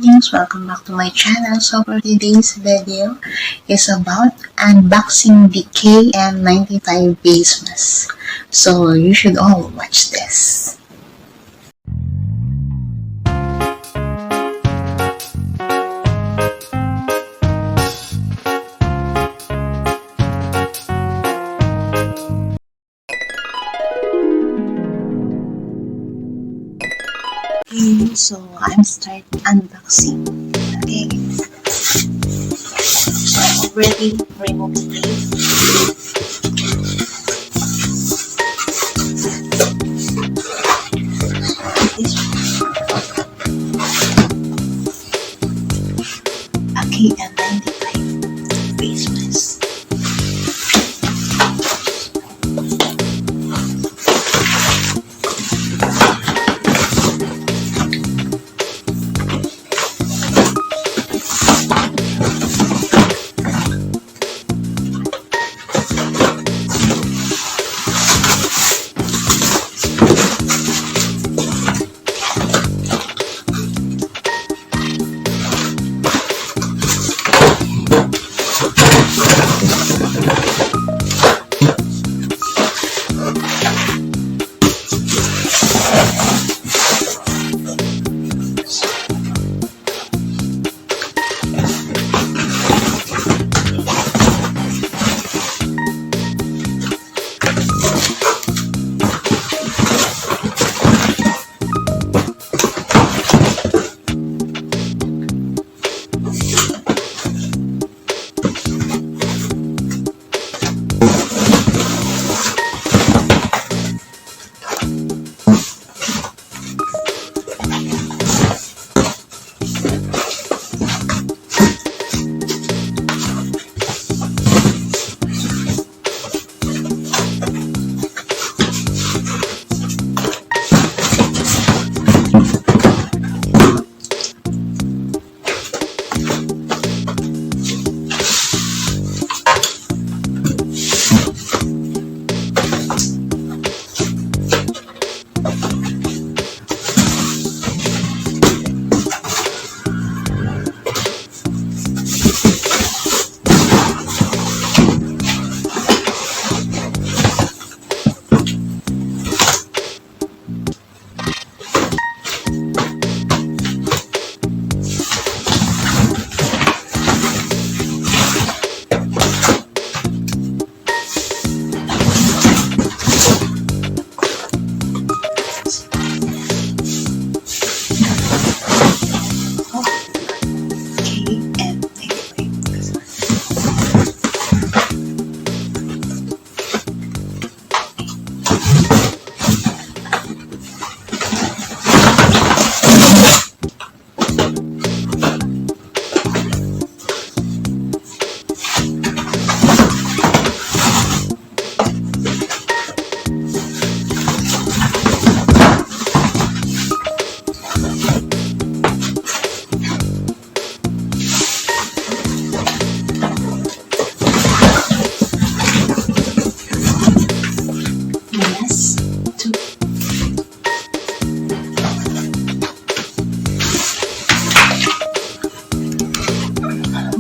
greetings, welcome back to my channel. So for today's video is about unboxing the Kn95 face mask. So you should all watch this. Okay, so I'm start unboxing. Okay, so I already removed the tape. This one. A Kn95 face mask.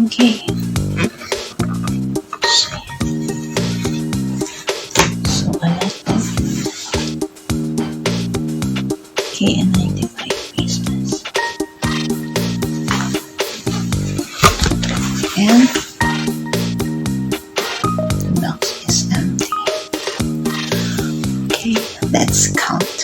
Okay. So a lot of Kn95 face mask. And the box is empty. Okay, let's count.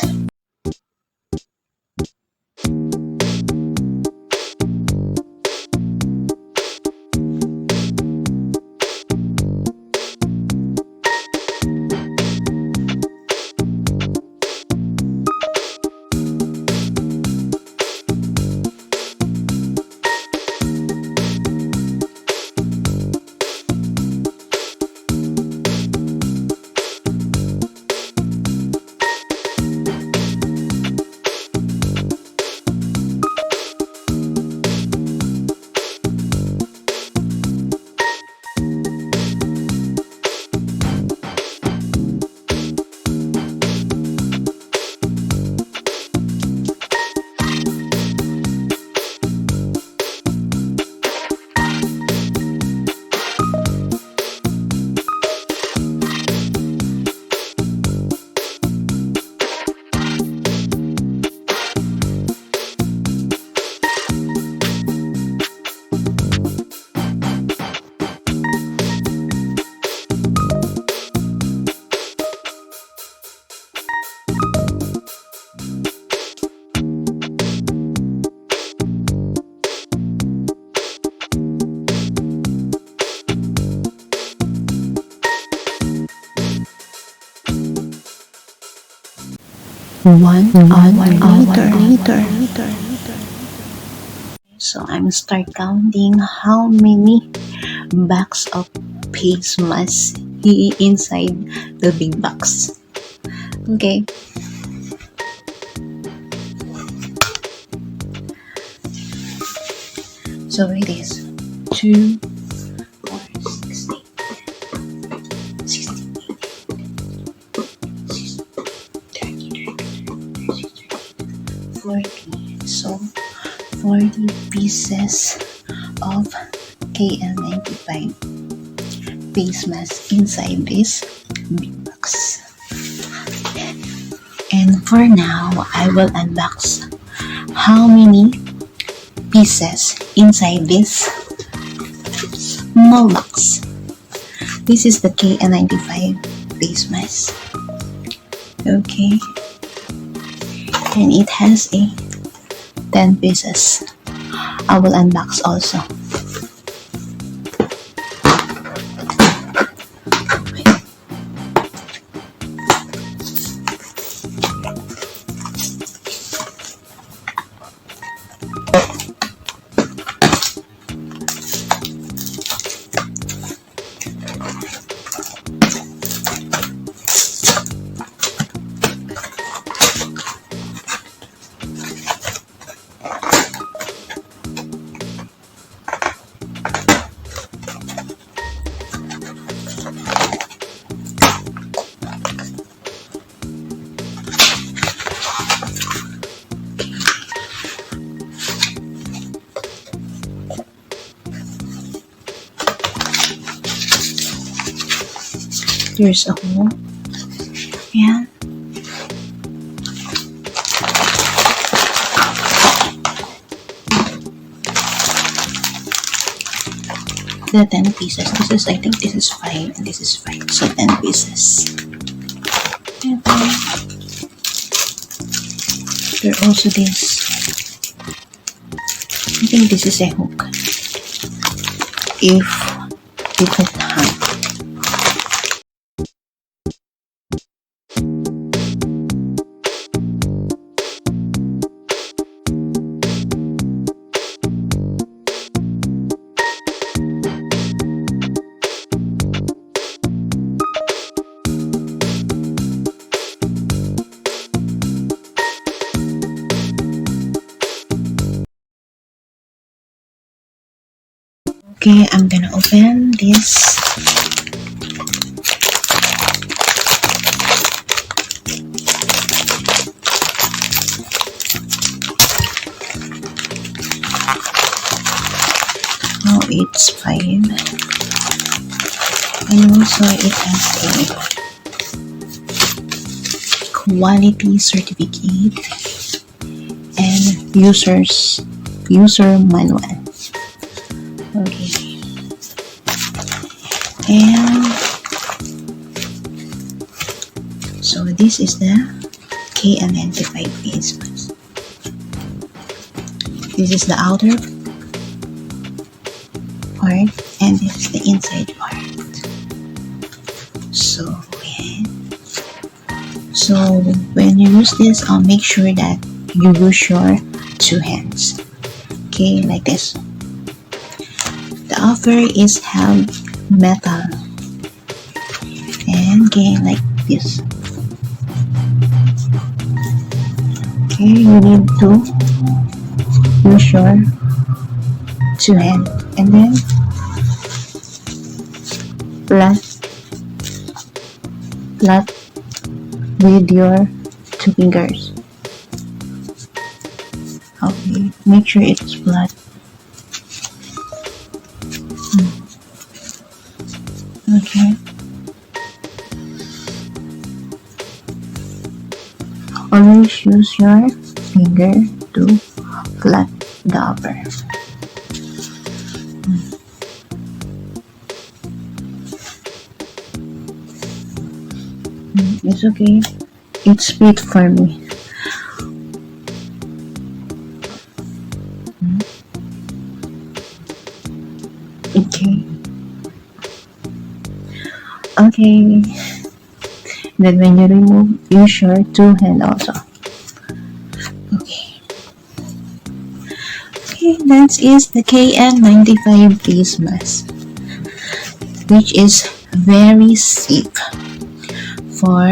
1 hour later. So I'm start counting how many bags of face mask inside the big box. Okay. So it is 2, 4, 6, 8, 16, 40. So 40 pieces of Kn95 face mask inside this big box. And for now, I will unbox how many pieces inside this small box. This is the Kn95 face mask. Okay. And it has a 10 pieces. I will unbox also. There's a hole. Yeah. The 10 pieces. This is, I think this is 5 and this is 5. So 10 pieces. And then there also this. I think this is a hook. If it could hang. Okay, I'm gonna open this. Oh, it's 5. And also it has a quality certificate and user manual. Okay. And so this is the Kn95 face mask. This is the outer part and this is the inside part. So when you use this, I'll make sure that you use your 2 hands. Okay, like this. The upper is held metal and again like this. Okay, you need to use your 2 hands and then flat with your 2 fingers. Okay, make sure it's flat. Okay. Always use your finger to flat the upper. It's okay. It's fit for me. Okay. Okay. Then when you remove, use your 2 hands also. Okay, that is the Kn95 face mask, which is very safe for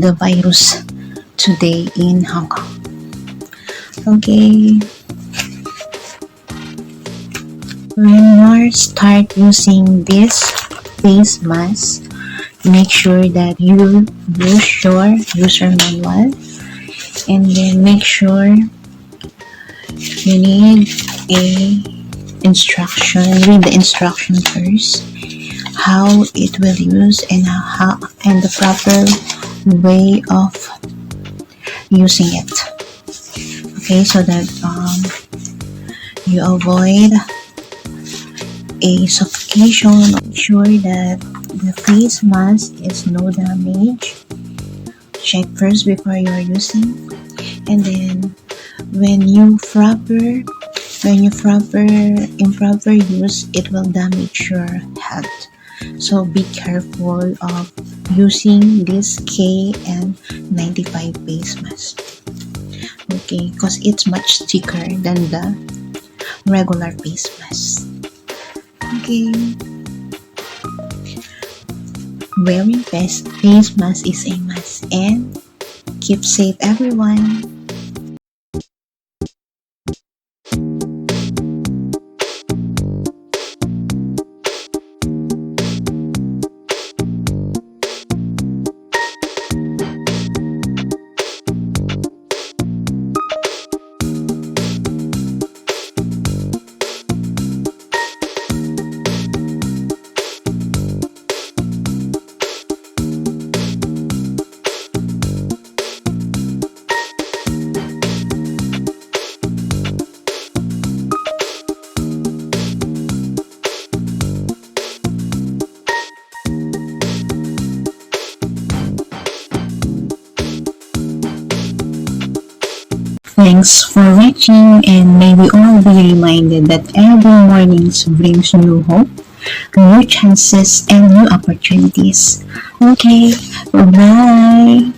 the virus today in Hong Kong. Okay, when you start using this face mask, make sure that you use your user manual, and then make sure you need a instruction. Read the instruction first, how it will use and the proper way of using it. Okay, so that you avoid a suffocation. Make sure that the face mask is no damage. Check first before you are using, and then when you improper use, it will damage your health. So be careful of using this Kn95 face mask. Okay, because it's much thicker than the regular face mask. Okay, wearing face mask is a must, and keep safe, everyone. Thanks for watching, and may we all be reminded that every morning brings new hope, new chances, and new opportunities. Okay, bye-bye.